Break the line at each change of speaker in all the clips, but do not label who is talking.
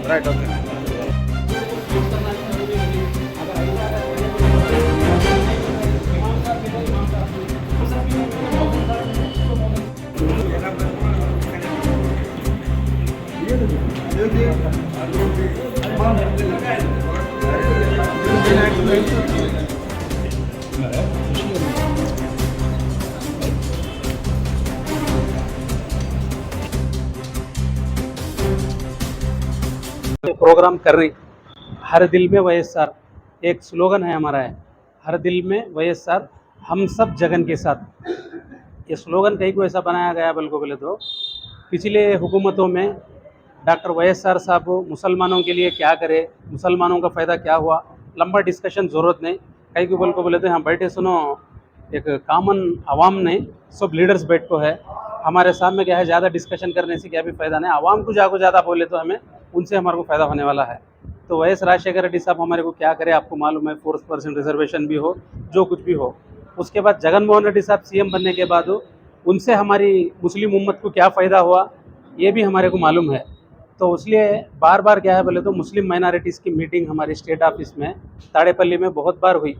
Right, okay.
Programme कर रही हर दिल में वैएसआर एक स्लोगन है हमारा है, हर दिल में वैएसआर हम सब जगन के साथ। ये स्लोगन कहीं को ऐसा बनाया गया बल्कि बोले तो पिछले हुकूमतों में डॉक्टर वैएसआर साहब मुसलमानों के लिए क्या करे, मुसलमानों का फ़ायदा क्या हुआ, लंबा डिस्कशन ज़रूरत नहीं। कहीं को बोले तो यहाँ बैठे सुनो, एक कॉमन आवाम नहीं, सब लीडर्स बैठ को है हमारे सामने, क्या है ज़्यादा डिस्कशन करने से क्या भी फ़ायदा नहीं। आवाम को जाको ज़्यादा बोले तो हमें उनसे हमारे को फ़ायदा होने वाला है। तो वैएस राजशेखर रेड्डी साहब हमारे को क्या करे, आपको मालूम है 4% रिजर्वेशन भी हो, जो कुछ भी हो। उसके बाद जगन मोहन रेड्डी साहब सीएम बनने के बाद उनसे हमारी मुस्लिम उम्मत को क्या फ़ायदा हुआ ये भी हमारे को मालूम है। तो इसलिए बार बार क्या है बोले तो मुस्लिम माइनॉरिटीज़ की मीटिंग हमारे स्टेट ऑफिस में ताड़ेपल्ली में बहुत बार हुई,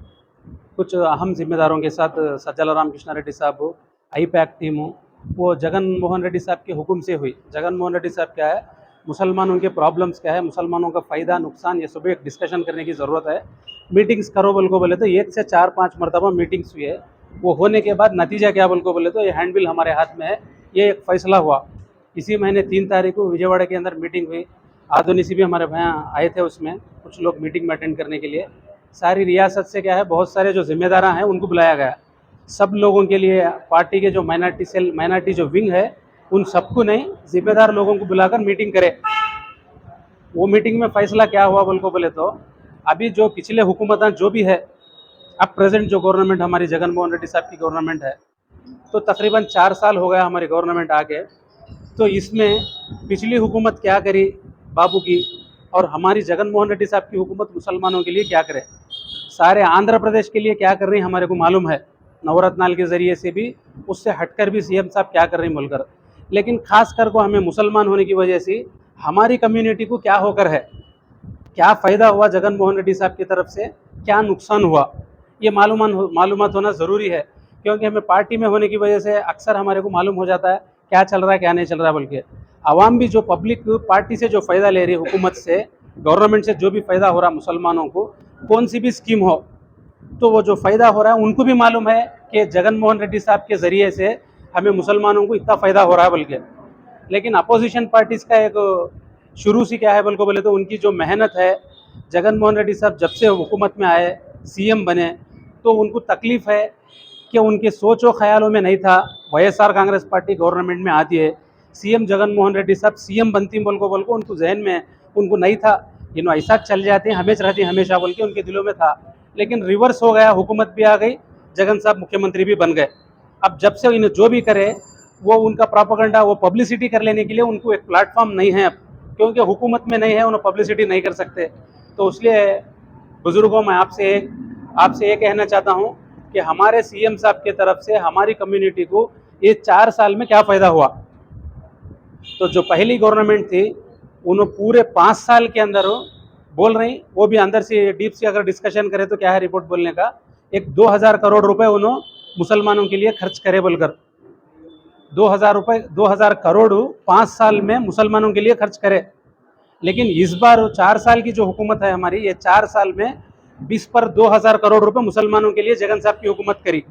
कुछ अहम जिम्मेदारों के साथ। सज्जला रामकृष्ण रेड्डी साहब हो, IPAC टीम हो, वो जगन मोहन रेड्डी साहब के हुक्म से हुई। जगन मोहन रेड्डी साहब क्या है, मुसलमानों के प्रॉब्लम्स क्या है, मुसलमानों का फ़ायदा नुकसान, ये सब एक डिस्कशन करने की ज़रूरत है। मीटिंग्स करो बोल को बोले तो 1 से 4-5 मरतबा मीटिंग्स हुई है। वो होने के बाद नतीजा क्या बोल को बोले तो ये हैंडबिल हमारे हाथ में है, ये एक फ़ैसला हुआ। इसी महीने 3 तारीख को विजयवाड़ा के अंदर मीटिंग हुई, आदोनिसी भी हमारे भैया आए थे उसमें, कुछ लोग मीटिंग में अटेंड करने के लिए। सारी रियासत से क्या है, बहुत सारे जो जिम्मेदार हैं उनको बुलाया गया। सब लोगों के लिए पार्टी के जो माइनॉरिटी सेल, माइनॉरिटी जो विंग है, उन सबको नहीं, जिम्मेदार लोगों को बुलाकर मीटिंग करे। वो मीटिंग में फ़ैसला क्या हुआ बोल को बोले तो अभी जो पिछले हुकूमत जो भी है, अब प्रेजेंट जो गवर्नमेंट हमारी जगन मोहन रेड्डी साहब की गवर्नमेंट है, तो तकरीबन 4 साल हो गया हमारी गवर्नमेंट आके। तो इसमें पिछली हुकूमत क्या करी बाबू की, और हमारी जगन मोहन रेड्डी साहब की हुकूमत मुसलमानों के लिए क्या करे, सारे आंध्र प्रदेश के लिए क्या कर रही हमारे को मालूम है, नवरत्नाल के ज़रिए से भी, उससे हटकर भी सीएम साहब क्या कर रही बोलकर। लेकिन खास कर को हमें मुसलमान होने की वजह से हमारी कम्युनिटी को क्या होकर है, क्या फ़ायदा हुआ जगन मोहन रेड्डी साहब की तरफ से, क्या नुकसान हुआ, ये मालूमात होना ज़रूरी है। क्योंकि हमें पार्टी में होने की वजह से अक्सर हमारे को मालूम हो जाता है क्या चल रहा है क्या नहीं चल रहा है। बल्कि आवाम भी जो पब्लिक पार्टी से जो फ़ायदा ले रही है, हुकूमत से, गवर्नमेंट से जो भी फ़ायदा हो रहा है मुसलमानों को, कौन सी भी स्कीम हो, तो वो जो फ़ायदा हो रहा है उनको भी मालूम है कि जगन मोहन रेड्डी साहब के ज़रिए से हमें मुसलमानों को इतना फ़ायदा हो रहा है। बल्कि लेकिन अपोजिशन पार्टीज़ का एक शुरू से क्या है बोल को बोले तो उनकी जो मेहनत है, जगन मोहन रेड्डी साहब जब से हुकूमत में आए, सीएम बने, तो उनको तकलीफ़ है कि उनके सोच व ख्यालों में नहीं था वैएसआर कांग्रेस पार्टी गवर्नमेंट में आती है, सीएम जगन मोहन रेड्डी साहब सीएम बनती बोल को उनको जहन में उनको नहीं था, जिन्हों ऐसा चल जाते हैं हमेशा रहती हमेशा बोल के उनके दिलों में था। लेकिन रिवर्स हो गया, हुकूमत भी आ गई, जगन साहब मुख्यमंत्री भी बन गए। अब जब से इन्हें जो भी करे वो उनका प्रोपेगेंडा, वो पब्लिसिटी कर लेने के लिए उनको एक प्लेटफॉर्म नहीं है, अब क्योंकि हुकूमत में नहीं है, उन्हें पब्लिसिटी नहीं कर सकते। तो इसलिए बुज़ुर्गों, मैं आपसे ये कहना चाहता हूँ कि हमारे सीएम साहब की तरफ से हमारी कम्युनिटी को ये 4 साल में क्या फ़ायदा हुआ। तो जो पहली गवर्नमेंट थी उन्होंने पूरे 5 साल के अंदर बोल रही, वो भी अंदर से डीप से अगर डिस्कशन करें तो क्या है रिपोर्ट बोलने का, एक 2000 करोड़ रुपए उन्होंने मुसलमानों के लिए खर्च करे बोलकर, 2000 करोड़ 5 साल में मुसलमानों के लिए खर्च करे। लेकिन इस बार 4 साल की जो हुकूमत है हमारी, ये 4 साल में 20 पर 2000 करोड़ रुपए मुसलमानों के लिए जगन साहब की हुकूमत करी।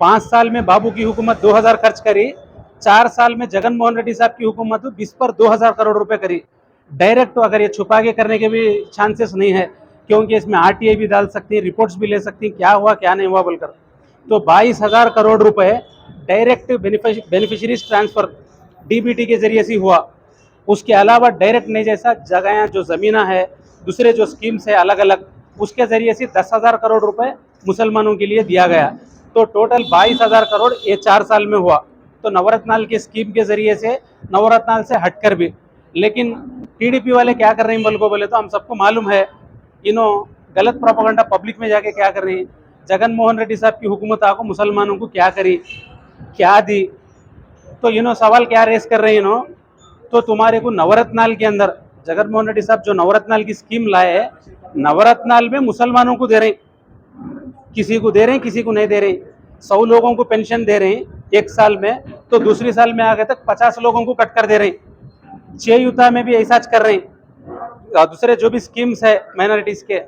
5 साल में बाबू की हुकूमत 2000 खर्च करी, 4 साल में जगन मोहन रेड्डी साहब की हुकूमत 20 पर 2000 करोड़ रुपए करी। डायरेक्ट तो अगर ये छुपा के करने के भी चांसेस नहीं है, क्योंकि इसमें RTI भी डाल सकती है, रिपोर्ट्स भी ले सकती है क्या हुआ क्या नहीं हुआ बोलकर। तो 22,000 करोड़ रुपए डायरेक्ट बेनिफिशरीज ट्रांसफर डीबीटी के जरिए से हुआ। उसके अलावा डायरेक्ट नहीं, जैसा जगह जो ज़मीना है, दूसरे जो स्कीम्स है अलग अलग, उसके जरिए से 10,000 करोड़ रुपए मुसलमानों के लिए दिया गया। तो टोटल 22,000 करोड़ ये 4 साल में हुआ। तो नवरत्नाल की स्कीम के जरिए से, नवरत्नाल से हटकर भी, लेकिन टीडीपी वाले क्या कर रहे हैं बोले तो हम सबको मालूम है। इन्हों गलत प्रोपेगेंडा पब्लिक में जाके क्या कर रही है, जगन मोहन रेड्डी साहब की हुकूमत आको मुसलमानों को क्या करी, क्या दी। तो इन्हों सवाल क्या रेस कर रहे हैं इन्हों, तो तुम्हारे को नवरत्नाल के अंदर जगन मोहन रेड्डी साहब जो नवरत्नाल की स्कीम लाए है, नवरत्नाल में मुसलमानों को दे रहे हैं, किसी को दे रहे हैं किसी को नहीं दे रहे। 100 लोगों को पेंशन दे रहे हैं एक साल में, तो दूसरी साल में आगे तक 50 लोगों को कट कर दे रहे हैं। चेयुता में भी ऐसा कर रहे हैं। दूसरे जो भी स्कीम्स है माइनॉरिटीज के,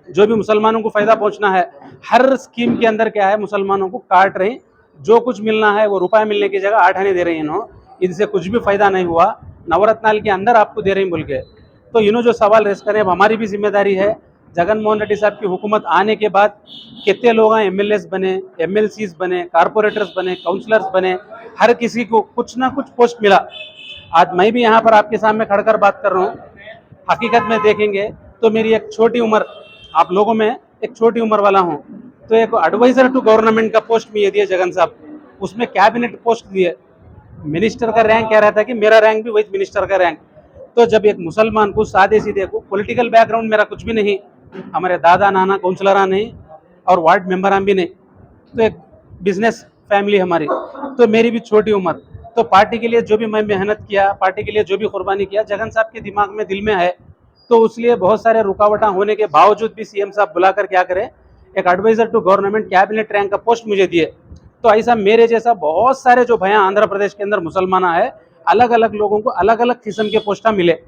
जो भी मुसलमानों को फायदा पहुंचना है, हर स्कीम के अंदर क्या है, मुसलमानों को काट रहे हैं। जो कुछ मिलना है वो रुपया मिलने की जगह 8 आने दे रहे हैं इन्होंने। इनसे कुछ भी फायदा नहीं हुआ, नवरत्नाल के अंदर आपको दे रहे हैं बोल के। तो इन्हों जो सवाल रेस करें, अब हमारी भी जिम्मेदारी है। जगन मोहन रेड्डी साहब की हुकूमत आने के बाद कितने लोग एमएलएस बने, एमएलसीज बने, कारपोरेटर्स बने, काउंसलर्स बने, हर किसी को कुछ ना कुछ पोस्ट मिला। आज मैं भी यहाँ पर आपके सामने खड़कर बात कर रहा हूँ। हकीकत में देखेंगे तो मेरी एक छोटी उम्र, आप लोगों में एक छोटी उम्र वाला हूँ, तो एक एडवाइजर टू गवर्नमेंट का पोस्ट मुझे दिए जगन साहब, उसमें कैबिनेट पोस्ट दिए। मिनिस्टर का रैंक कह रहा था कि मेरा रैंक भी वही मिनिस्टर का रैंक। तो जब एक मुसलमान को सादे सीधे को, पॉलिटिकल बैकग्राउंड मेरा कुछ भी नहीं, हमारे दादा नाना काउंसलर नहीं और वार्ड मेंबर भी नहीं, तो एक बिजनेस फैमिली हमारी, तो मेरी भी छोटी उम्र। तो पार्टी के लिए जो भी मैं मेहनत किया, पार्टी के लिए जो भी कुर्बानी किया, जगन साहब के दिमाग में, दिल में है। तो इसलिए बहुत सारे रुकावटें होने के बावजूद भी सीएम साहब बुलाकर क्या करें, एक adviser to government cabinet rank का पोस्ट मुझे दिए। तो ऐसा मेरे जैसा बहुत सारे जो भैया आंध्र प्रदेश के अंदर मुसलमान है, अलग अलग लोगों को अलग अलग किस्म के पोस्टा मिले।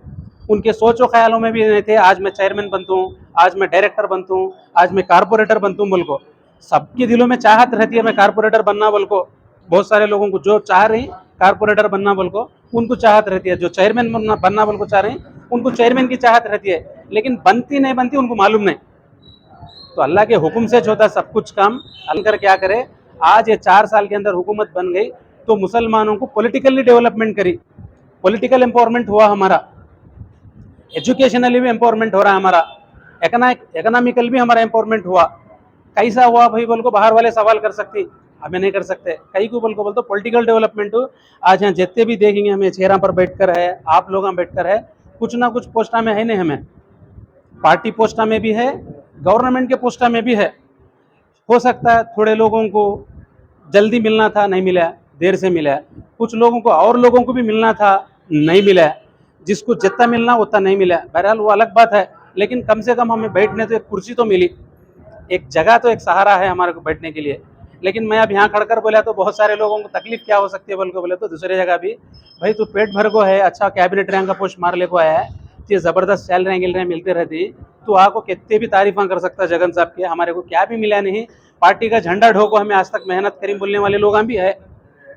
उनके सोचो ख्यालों में भी नहीं थे आज मैं चेयरमैन बनता हूँ, आज मैं डायरेक्टर बनता हूँ, आज मैं कारपोरेटर बनता हूँ बोल को। सबके दिलों में चाहत रहती है मैं कारपोरेटर बनना बोल को। बहुत सारे लोगों को जो चाह रही कारपोरेटर बनना बोल को, उनको चाहत रहती है। जो चेयरमैन बनना बोल को चाह रही उनको चेयरमैन की चाहत रहती है, लेकिन बनती नहीं बनती उनको मालूम नहीं। तो अल्लाह के हुक्म से होता सब कुछ काम। अल्लाह क्या करे, आज ये 4 साल के अंदर हुकूमत बन गई तो मुसलमानों को पॉलिटिकली डेवलपमेंट करी, पॉलिटिकल एम्पावरमेंट हुआ हमारा, एजुकेशनली भी एम्पावरमेंट हो रहा है हमारा, इकोनॉमिकल भी हमारा एम्पावरमेंट हुआ। कैसा हुआ भाई बोल को बाहर वाले सवाल कर सकती, हमें नहीं कर सकते। कई को बोल तो पॉलिटिकल डेवलपमेंट हो। आज यहाँ जितने भी देखेंगे हमें चेहरा पर बैठकर है, आप लोग बैठकर है, कुछ ना कुछ पोस्टा में है नहीं, हमें पार्टी पोस्टा में भी है, गवर्नमेंट के पोस्टा में भी है। हो सकता है थोड़े लोगों को जल्दी मिलना था, नहीं मिला, देर से मिला। कुछ लोगों को और लोगों को भी मिलना था, नहीं मिला। जिसको जितना मिलना उतना नहीं मिला, बहरहाल वो अलग बात है। लेकिन कम से कम हमें बैठने तो एक कुर्सी तो मिली, एक जगह तो, एक सहारा है हमारे को बैठने के लिए। लेकिन मैं अब यहाँ खड़कर बोला तो बहुत सारे लोगों को तकलीफ क्या हो सकती है बोले तो दूसरे जगह भी, भाई तू पेट भर को है, अच्छा कैबिनेट रैंक का पोस्ट मार ले को आया है, ये ज़बरदस्त सैलरी मिलती रहती, तो आपको कितने भी तारीफा कर सकता जगन साहब के, हमारे को क्या भी मिला नहीं। पार्टी का झंडा ढोको, हमें आज तक मेहनत करी बोलने वाले लोग भी है।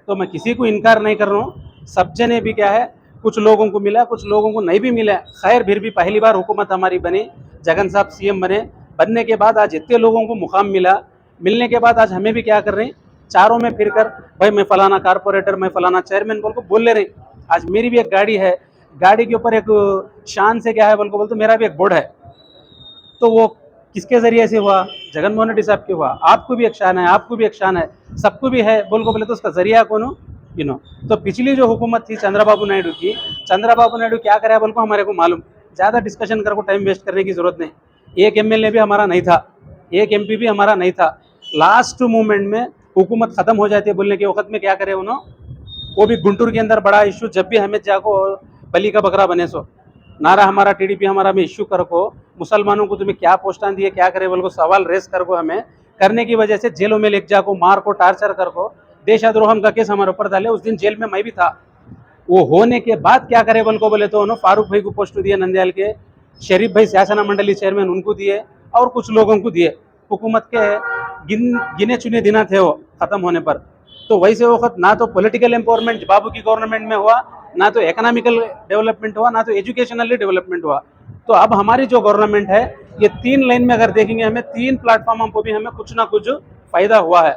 तो मैं किसी को इनकार नहीं कर रहा हूँ, सब जने भी क्या है, कुछ लोगों को मिला, कुछ लोगों को नहीं भी मिला। खैर फिर भी पहली बार हुकूमत हमारी बनी, जगन साहब सीएम बने, बनने के बाद आज इतने लोगों को मुकाम मिला, मिलने के बाद आज हमें भी क्या कर रहे हैं, चारों में फिर कर भाई मैं फलाना कारपोरेटर, मैं फलाना चेयरमैन बोल ले रहे। आज मेरी भी एक गाड़ी है, गाड़ी के ऊपर एक शान से क्या है बोल तो मेरा भी एक बोर्ड है। तो वो किसके जरिए से हुआ, जगन मोहन रेड्डी साहब के हुआ। आपको भी एक शान है, आपको भी एक शान है, सबको भी है बोले तो उसका जरिया कौन हो, तो पिछली जो हुकूमत थी चंद्रबाबू नायडू की, चंद्रबाबू नायडू क्या करा बोल को हमारे को मालूम, ज़्यादा डिस्कशन कर को टाइम वेस्ट करने की जरूरत नहीं। एक एमएलए भी हमारा नहीं था, एक एमपी भी हमारा नहीं था। लास्ट मोमेंट में हुकूमत खत्म हो जाती है बोलने के वक्त में क्या करे उन्होंने, वो भी गुंटूर के अंदर बड़ा इशू, जब भी हमें जाको बली का बकरा बने सो नारा हमारा टीडीपी हमारा में इश्यू कर को, मुसलमानों को तुम्हें क्या पोस्टान दिए, क्या करे बोल को सवाल रेस कर को, हमें करने की वजह से जेलों में ले जाको, मार को, टार्चर कर को, देशद्रोहम का केस हमारे ऊपर डाले। उस दिन जेल में मैं भी था। वो होने के बाद क्या करे बोले तो उन्होंने फारूक भाई को पोस्ट दिए, नंदयाल के शरीफ भाई शासना मंडली चेयरमैन उनको दिए, और कुछ लोगों को दिए। हुकूमत के गिने चुने दिना थे वो खत्म होने पर। तो वैसे वक्त ना तो पॉलिटिकल एम्पावरमेंट बाबू की गवर्नमेंट में हुआ, ना तो इकोनॉमिकल डेवलपमेंट हुआ, ना तो एजुकेशनली डेवलपमेंट हुआ। तो अब हमारी जो गवर्नमेंट है, ये 3 लाइन में अगर देखेंगे, हमें 3 प्लेटफॉर्म को भी हमें कुछ ना कुछ फ़ायदा हुआ है।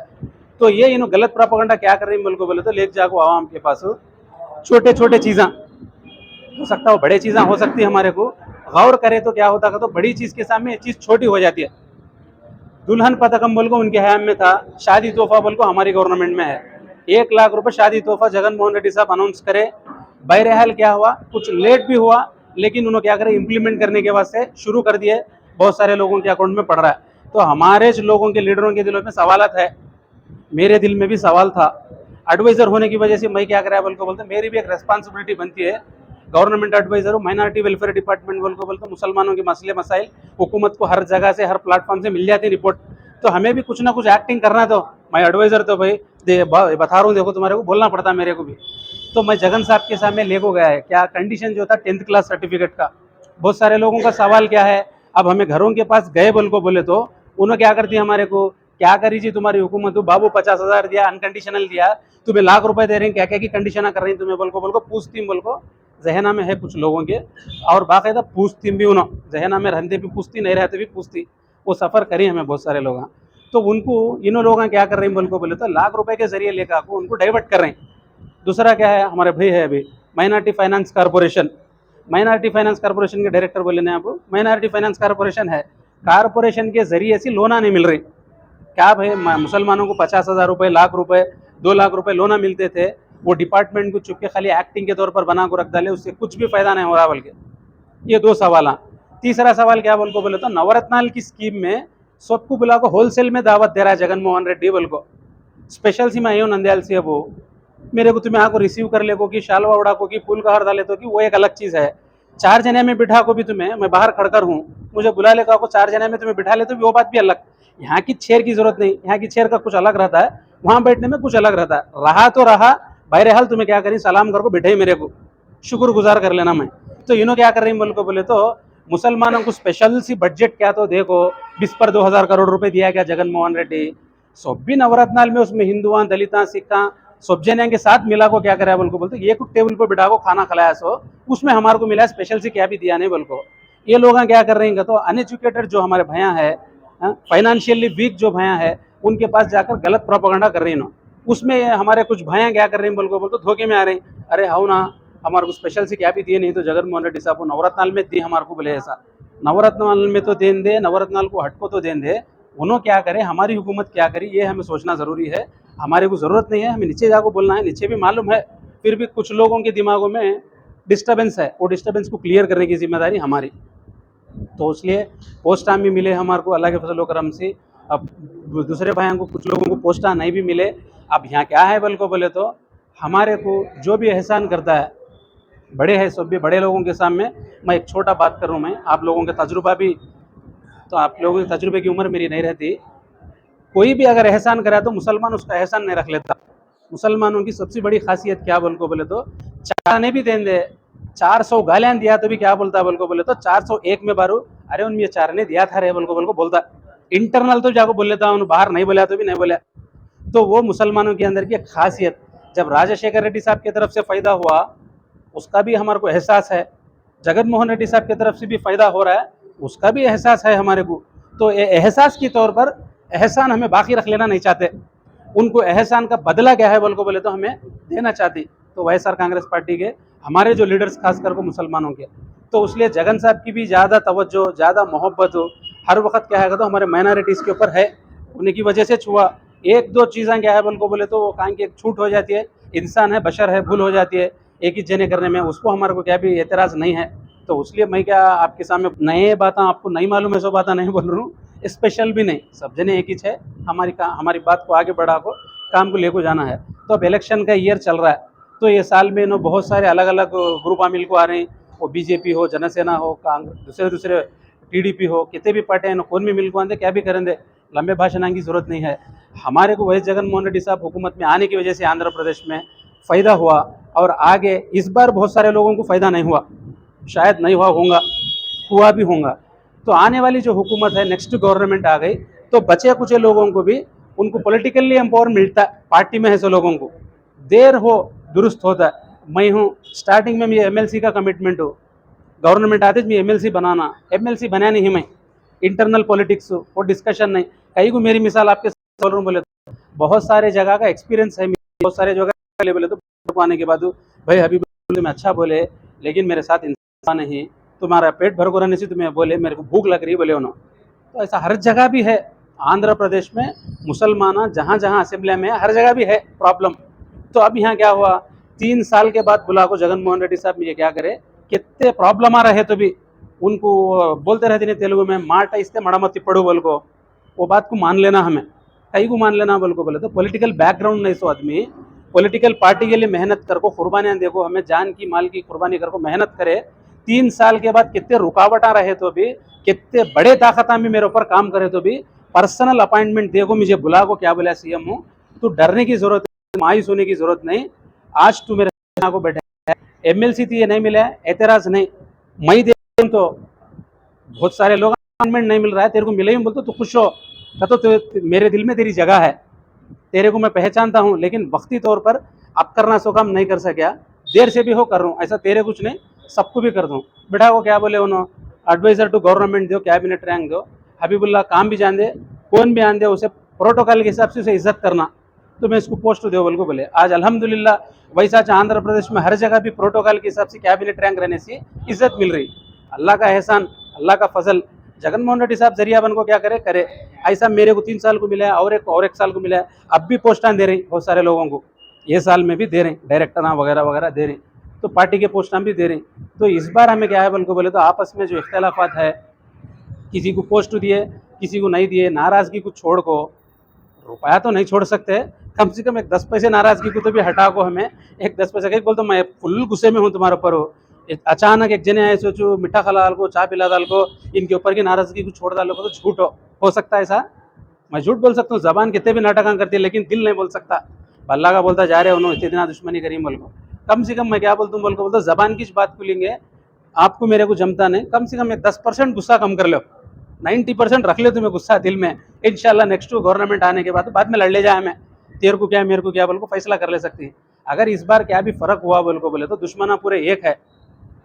तो ये इन्हों गलत प्रोपेगेंडा क्या कर रही है बोल बोले तो लेके जाको आवाम के पास छोटे छोटे चीज़ा हो सकता है, बड़े चीज़ा हो सकती है, हमारे को गौर करे तो क्या होता है, तो बड़ी चीज़ के सामने ये चीज़ छोटी हो जाती है। दुल्हन पथकम बोल को उनके हयाम में था, शादी तोहफा बोल को हमारी गवर्नमेंट में है, 1 लाख रुपए शादी तोहफा जगन मोहन रेड्डी साहब अनाउंस करे। बहरहाल क्या हुआ, कुछ लेट भी हुआ, लेकिन उन्होंने क्या करे, इम्प्लीमेंट करने के वास्ते शुरू कर दिए, बहुत सारे लोगों के अकाउंट में पड़ रहा है। तो हमारे लोगों के लीडरों के दिलों में सवालत है, मेरे दिल में भी सवाल था। एडवाइज़र होने की वजह से मैं क्या करा बोल को बोलते, मेरी भी एक रेस्पॉन्सिबिलिटी बनती है, गवर्नमेंट एडवाइज़र हूँ, माइनॉरिटी वेलफेयर डिपार्टमेंट बोल को बोलते, मुसलमानों के मसले मसाइल हुकूमत को हर जगह से हर प्लेटफॉर्म से मिल जाती रिपोर्ट, तो हमें भी कुछ ना कुछ एक्टिंग करना। तो मैं एडवाइज़र तो भाई बता रहा हूँ, देखो तुम्हारे को बोलना पड़ता मेरे को भी। तो मैं जगन साहब के सामने ले को गया है, क्या कंडीशन जो था 10th क्लास सर्टिफिकेट का। बहुत सारे लोगों का सवाल क्या है, अब हमें घरों के पास गए बोल को बोले तो उन्होंने क्या कर दिया, हमारे को क्या करी जी तुम्हारी हुकूमत, बाबू 50,000 दिया, अनकंडीशनल दिया, तुम्हें लाख दिए रहे हैं, क्या क्या की कंडीशन कर रही तुम्हें बोल को पूछती बोल को जहना में है कुछ लोगों के, और बाकायदा पूछती भी उन्होंने जहना में रहते भी पूछती, नहीं रहते भी पूछती, वो सफ़र करी हमें बहुत सारे लोग। तो उनको इन्हों लोग क्या कर रहे हैं बोल को बोले तो ₹1,00,000 के जरिए लेकर आपको उनको डाइवर्ट कर रहे हैं। दूसरा क्या है, हमारे भाई है अभी minority finance corporation, minority finance corporation के डायरेक्टर बोले ना, आपको माइनॉरिटी फाइनेंस कॉर्पोरेशन है, कॉर्पोरेशन के जरिए से लोना नहीं मिल रही। क्या भाई, मुसलमानों को 50,000 रुपये, ₹1,00,000, ₹2,00,000 लोना मिलते थे, वो डिपार्टमेंट को चुपके खाली एक्टिंग के तौर पर बना को रख डाले, उससे कुछ भी फायदा नहीं हो रहा। बल्कि ये 2 सवाल। तीसरा सवाल क्या बोल को बोले तो नवरत्नाल की स्कीम में सबको बुला को होलसेल में दावत दे रहा है जगन मोहन रेड्डी बोल को, स्पेशल सी मैं नंदयाल से वो मेरे को तुम्हें आको रिसीव कर ले को कि शालवा उड़ा को कि फूल का हार डाले तो कि वो एक अलग चीज़ है। 4 जने में बिठा को भी तुम्हें, मैं बाहर खड़कर हूँ, मुझे बुला ले को 4 जने में तुम्हें बिठा ले तो भी वो बात भी अलग। यहाँ की चेयर की जरूरत नहीं, यहाँ की चेयर का कुछ अलग रहता है, वहाँ बैठने में कुछ अलग रहता है। रहा तो रहा, बहरहाल तुम्हें क्या करी, सलाम कर को बिठाई मेरे को, शुक्रगुजार कर लेना मैं। तो इन्हों क्या कर रही बोल को बोले तो मुसलमानों को स्पेशल सी बजट क्या, तो देखो 20 पर 2,000 करोड़ रुपए दिया गया जगन मोहन रेड्डी, सब भी नवरत्नाल में उसमें हिंदुआ दलिता सिक्का सब जने के साथ मिला को क्या करा बोल को बोलते, एक टेबल पर बिठा को खाना खिलाया सो उसमें हमारे को मिला स्पेशल से क्या भी दिया नहीं बोल को। ये लोग क्या कर रहे हैं, तो अनएजुकेटेड जो हमारे भैया है, फाइनेंशियली वीक जो भैया है, उनके पास जाकर गलत प्रोपेगेंडा कर रही है। उसमें हमारे कुछ भैया क्या कर रहे हैं बोल को बोलते, धोखे में आ रहे हैं, अरे हाउ ना हमारे को स्पेशल से क्या भी दिए नहीं, तो जगन मोहन रेड्डी साहब को नवरत्नाल में दी हमारे को बोले, ऐसा नवरत्नाल में तो देन दे, नवरत्नाल को हटको तो देन दे, उन्होंने क्या करे, हमारी हुकूमत क्या करी, ये हमें सोचना ज़रूरी है। हमारे को ज़रूरत नहीं है, हमें नीचे जाकर बोलना है, नीचे भी मालूम है, फिर भी कुछ लोगों के दिमागों में डिस्टर्बेंस है, वो डिस्टर्बेंस को क्लियर करने की जिम्मेदारी हमारी। तो इसलिए पोस्टा भी मिले हमारे को अल्लाह के फजल करम से, अब दूसरे भाइयों को कुछ लोगों को पोस्टा नहीं भी मिले। अब यहाँ क्या है बोल को बोले तो हमारे को जो भी एहसान करता है, बड़े हैं सब भी, बड़े लोगों के सामने मैं एक छोटा बात कर रहा हूँ, मैं आप लोगों के तजुर्बा भी, तो आप लोगों के तजुर्बे की उम्र मेरी नहीं रहती, कोई भी अगर एहसान करे तो मुसलमान उसका एहसान नहीं रख लेता। मुसलमानों की सबसे बड़ी खासियत क्या बोल को बोले तो 4 आने भी दें दे, 400 गालियां दिया तो भी क्या बोलता बोल को बोले तो 401 में बारू, अरे उनमें 4 ने दिया था रे बोल को बोलता। इंटरनल तो जाको बोल लेता, उन बाहर नहीं बोला तो भी नहीं बोला। तो वो मुसलमानों के अंदर की एक खासियत, जब राजशेखर रेड्डी साहब की तरफ से फ़ायदा हुआ उसका भी हमारे को एहसास है, जगन मोहन रेड्डी साहब की तरफ से भी फ़ायदा हो रहा है उसका भी एहसास है हमारे को। तो एहसास के तौर पर एहसान हमें बाकी रख लेना नहीं चाहते, उनको एहसान का बदला क्या है बोल को बोले तो हमें देना चाहती। तो वाईएसआर कांग्रेस पार्टी के हमारे जो लीडर्स खासकर को मुसलमानों के, तो इसलिए जगन साहब की भी ज़्यादा तवज्जो, ज़्यादा मोहब्बत हो हर वक्त क्या है तो हमारे माइनॉरिटीज़ के ऊपर है, उन्हीं की वजह से छुआ। 1-2 चीज़ें क्या है बोल को बोले तो वो कान की एक छूट हो जाती है, इंसान है, बशर है, भूल हो जाती है एक ही जने करने में, उसको हमारे को क्या भी एतराज़ नहीं है। तो इसलिए मैं क्या आपके सामने नए बातें आपको नहीं मालूम है, सो बातें नहीं बोल रहा हूँ, स्पेशल भी नहीं, सब जने एक ही है, हमारी बात को आगे बढ़ा को काम को लेको जाना है। तो अब इलेक्शन का ईयर चल रहा है, तो ये साल में नो बहुत सारे अलग अलग ग्रुप आमिल को आ रहे हैं, वो बीजेपी हो, जनसेना हो, कांग्रेस, दूसरे टीडीपी हो, कितने भी पार्टियां हैं, कौन भी मिल को आते क्या भी करेंगे, लंबे भाषण की जरूरत नहीं है। हमारे को वही जगन मोहन रेड्डी साहब हुकूमत में आने की वजह से आंध्र प्रदेश में फ़ायदा हुआ, और आगे इस बार बहुत सारे लोगों को फ़ायदा नहीं हुआ, शायद नहीं हुआ भी होगा। तो आने वाली जो हुकूमत है, नेक्स्ट गवर्नमेंट आ गई तो बचे कुछ लोगों को भी उनको पॉलिटिकली एम्पावर मिलता है, पार्टी में है सो लोगों को देर हो दुरुस्त होता है। मैं हूँ स्टार्टिंग में मेरी एमएलसी का कमिटमेंट हो, गवर्नमेंट आते मैं एमएलसी बनाना, एमएलसी बनाया नहीं मैं, इंटरनल पॉलिटिक्स और डिस्कशन नहीं, कहीं को मेरी मिसाल आपके बोल रहा हूँ बोले तो बहुत सारे जगह का एक्सपीरियंस है, बहुत सारे जगह बोले तो आने के बाद भाई हबीब तुम अच्छा बोले लेकिन मेरे साथ इंसान नहीं, तुम्हारा पेट भर को रहने से तुम्हें बोले मेरे को भूख लग रही बोले उन्होंने। तो ऐसा हर जगह भी है, आंध्र प्रदेश में मुसलमान जहाँ जहाँ असेंबली में हर जगह भी है प्रॉब्लम। तो अब यहाँ क्या हुआ, 3 साल के बाद बुला को जगन मोहन रेड्डी साहब ये क्या करे, कितने प्रॉब्लम आ रहे तो भी उनको बोलते रहते नहीं तेलुगु में माट इस्ते मड़मती पड़ू बोल को, वो बात को मान लेना, हमें कई को मान लेना बोल को बोले तो पॉलिटिकल बैकग्राउंड नहीं, सो आदमी पॉलिटिकल पार्टी के लिए मेहनत कर को कुर्बानियां देखो, हमें जान की माल की कुर्बानी कर को मेहनत करे। 3 साल के बाद कितने रुकावट आ रहे तो भी, कितने बड़े ताकता में मेरे ऊपर काम करे तो भी पर्सनल अपॉइंटमेंट देखो, मुझे बुला को क्या बोला सीएम हूँ, तू डरने की जरूरत, मायूस होने की जरूरत नहीं। आज तू मेरे को बैठा है, एमएलसी थी ये नहीं मिला है, एतराज नहीं, मैं दे तो बहुत सारे लोग अपॉइंटमेंट नहीं मिल रहा है, तेरे को मिले ही बोलते तो खुश हो, तो मेरे दिल में तेरी जगह है, तेरे को मैं पहचानता हूँ, लेकिन वक्ती तौर पर अब करना सो काम नहीं कर सका, देर से भी हो कर रहा हूँ, ऐसा तेरे कुछ नहीं सबको भी कर दूँ। बेटा वो क्या बोले उन्होंने एडवाइजर टू गवर्नमेंट दो, कैबिनेट रैंक दो, हबीबुल्ला काम भी जान दे, कौन भी आन दे, उसे प्रोटोकॉल के हिसाब से उसे इज्जत करना, तो मैं इसको पोस्ट दो बोल को बोले। आज अल्हम्दुलिल्लाह वैसा आंध्र प्रदेश में हर जगह भी प्रोटोकॉल के हिसाब से कैबिनेट रैंक रहने से इज्जत मिल रही, अल्लाह का एहसान, अल्लाह का फजल। जगन मोहन रेड्डी साहब जरिया बन को क्या करे करे, ऐसा मेरे को 3 साल को मिला है और एक साल को मिला है, अब भी पोस्टां दे रही बहुत सारे लोगों को, ये साल में भी दे रही, डायरेक्टर वगैरह वगैरह दे रही, तो पार्टी के पोस्टां भी दे रही। तो इस बार हमें क्या है बल को बोले तो आपस में जो इख्तलाफात है, किसी को पोस्ट दिए किसी को नहीं दिए, नाराजगी को छोड़ को, रुपया तो नहीं छोड़ सकते, कम से कम एक 10 पैसे नाराजगी को तो भी हटा को, हमें एक 10 पैसे बोल तो मैं फुल गुस्से में हूँ तुम्हारे ऊपर हो, अचानक एक जने आए सोचो मिठा खिला डाल को, चाय पिला डाल को, इनके ऊपर की नाराजगी को छोड़ डालो तो झूठ हो सकता है ऐसा, मैं झूठ बोल सकता हूँ, जबान कितने भी नाटक करती है लेकिन दिल नहीं बोल सकता। अल्लाह का बोलता जा रहे उन्होंने इतना दुश्मनी करी बोल को, कम से कम मैं क्या बोलता हूँ बोल को बोलता जबान की बात खुलेंगे, आपको मेरे को जमता नहीं, कम से कम एक 10% गुस्सा कम कर लो, 90% रख ले तुम्हें गुस्सा दिल में, इंशाल्लाह नेक्स्ट गवर्नमेंट आने के बाद में लड़ ले जाए, हमें तेरे को क्या मेरे को क्या बोल को फैसला कर ले सकती है। अगर इस बार क्या भी फर्क हुआ बोल को बोले तो दुश्मना पूरे एक है,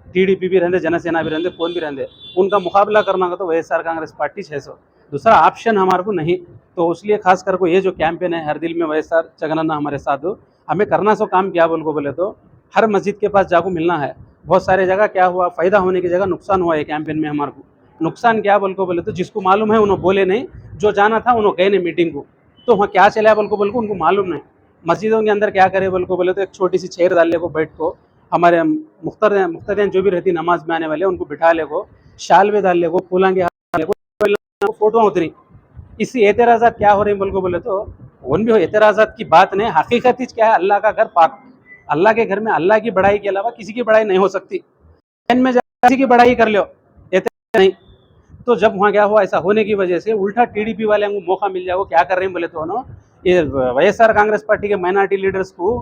टीडीपी भी रहते, जनसेना भी रहते, कौन भी रहते, उनका मुकाबला करना का तो वाईएसआर कांग्रेस पार्टी 600, दूसरा ऑप्शन हमारे को नहीं। तो इसलिए खास कर को ये जो कैंपेन है हर दिल में वाईएसआर जगनन्ना हमारे साथ हो, हमें करना सो काम क्या बोल को बोले तो हर मस्जिद के पास जाको मिलना है। बहुत सारे जगह क्या हुआ, फायदा होने की जगह नुकसान हुआ है कैंपेन में हमारे को। नुकसान क्या बोल को बोले तो जिसको मालूम है उन्होंने बोले नहीं, जो जाना था उन्होंने गए नहीं मीटिंग को, तो वहाँ क्या चला बोल को उनको मालूम नहीं। मस्जिदों के अंदर क्या करे बोल को बोले तो एक छोटी सी चेयर डाल ले को, बैठ को हमारे मुख्तरियान जो भी रहती नमाज में आने वाले उनको बिठा ले को, शाल में डाल ले को, फूलां के हाथ ले को, फोटो उतरी। इसी एतराज़ात क्या हो रही बोल को बोले तो उन भी एतराज़ात की बात नहीं, हकीकत क्या है, अल्लाह का घर पाक, अल्लाह के घर में अल्लाह की बड़ाई के अलावा किसी की बड़ाई नहीं हो सकती, में किसी की बड़ाई कर लो नहीं। तो जब वहाँ क्या हुआ, ऐसा होने की वजह से उल्टा टीडीपी वाले को मौका मिल जाएगा, क्या कर रहे हैं बोले तो ये वाईएसआर कांग्रेस पार्टी के माइनॉरिटी लीडर्स को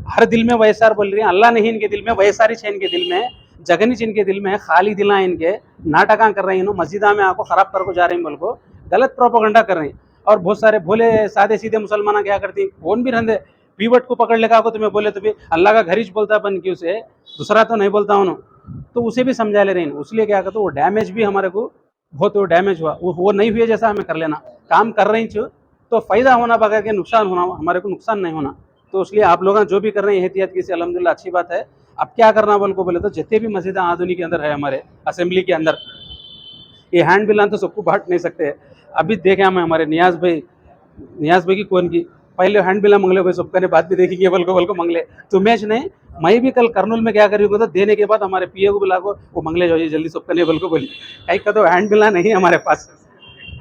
हर दिल में वाईएसआर बोल रही है, अल्लाह नहीं इनके दिल में, वाईएसआर ही इनके दिल में, जगनीच इनके दिल में, खाली दिला इनके, नाटका कर रही हैं, मस्जिदा में आको खराब कर को जा रही हैं, बोल को गलत प्रोपोगंडा कर रही हैं। और बहुत सारे भोले सादे सीधे मुसलमान क्या करती हैं, कौन भी रहते पीवट को पकड़ लेगा को तुम्हें बोले तो भी अल्लाह का घर ही बोलता बन की, उसे दूसरा तो नहीं बोलता हूँ, तो उसे भी समझा ले रही हैं। उसलिए क्या कहते वो डैमेज भी हमारे को बहुत वो डैमेज हुआ, वो नहीं हुए जैसा हमें कर लेना, काम कर रही छो तो फ़ायदा होना बगैर के नुकसान होना, हमारे को नुकसान नहीं होना। तो इसलिए आप लोग जो भी कर रहे हैं एहतियात की से अल्हम्दुलिल्लाह अच्छी बात है। अब क्या करना बोल को बोले तो जितने भी मस्जिद आधुनिक के अंदर है हमारे असेंबली के अंदर, ये हैंड बिल तो सबको बांट नहीं सकते। अभी देखे हमें हमारे नियाज भाई की कौन की पहले हैंड बिल मंगले भाई सबका ने बाद भी देखेंगे बोल को मंगले, तो मैच नहीं, मैं भी कल कर्नूल में क्या करूँगा तो देने के बाद हमारे पीए को बुला को वो मंगले जाइए जल्दी सबका नहीं बोल को बोली, कहीं का तो हैंड बिल नहीं हमारे पास,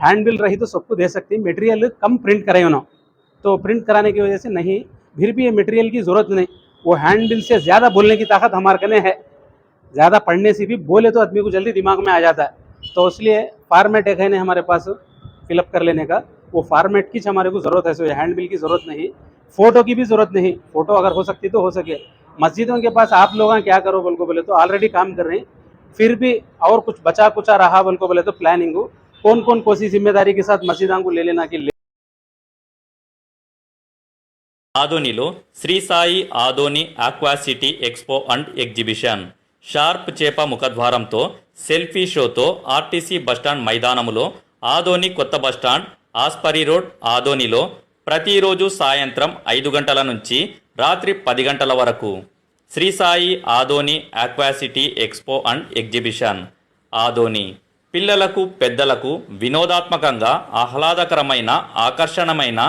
हैंड बिल रही तो सबको दे सकती है, मटेरियल कम प्रिंट करें उन्होंने, तो प्रिंट कराने की वजह से नहीं, फिर भी ये मटेरियल की ज़रूरत नहीं, वो हैंड बिल से ज़्यादा बोलने की ताकत हमारे कने है, ज़्यादा पढ़ने से भी बोले तो आदमी को जल्दी दिमाग में आ जाता है। तो इसलिए फार्मेट एक है ना हमारे पास फिलअप कर लेने का, वो फार्मेट की हमारे को ज़रूरत है, सो हैंड बिल की ज़रूरत नहीं, फ़ोटो की भी ज़रूरत नहीं, फ़ोटो अगर हो सकती तो हो सके। मस्जिदों के पास आप लोग क्या करो बोल को बोले तो ऑलरेडी काम कर रहे हैं, फिर भी और कुछ बचा कुचा रहा बोल को बोले तो प्लानिंग हो, कौन कौन कोसी जिम्मेदारी के साथ मस्जिदों को ले लेना की
ఆదోనిలో Shri Sai Adoni aqua city expo and exhibition shark చేప ముఖద్వారంతో సెల్ఫీ షోతో ఆర్టీసీ బస్టాండ్ మైదానములో ఆదోని కొత్త బస్టాండ్ ఆస్పరి రోడ్ ఆదోనిలో ప్రతిరోజు సాయంత్రం 5 గంటల నుంచి రాత్రి 10 గంటల వరకు Shri Sai Adoni aqua city expo and exhibition Adoni పిల్లలకు పెద్దలకు వినోదాత్మకంగా ఆహ్లాదకరమైన ఆకర్షణమైన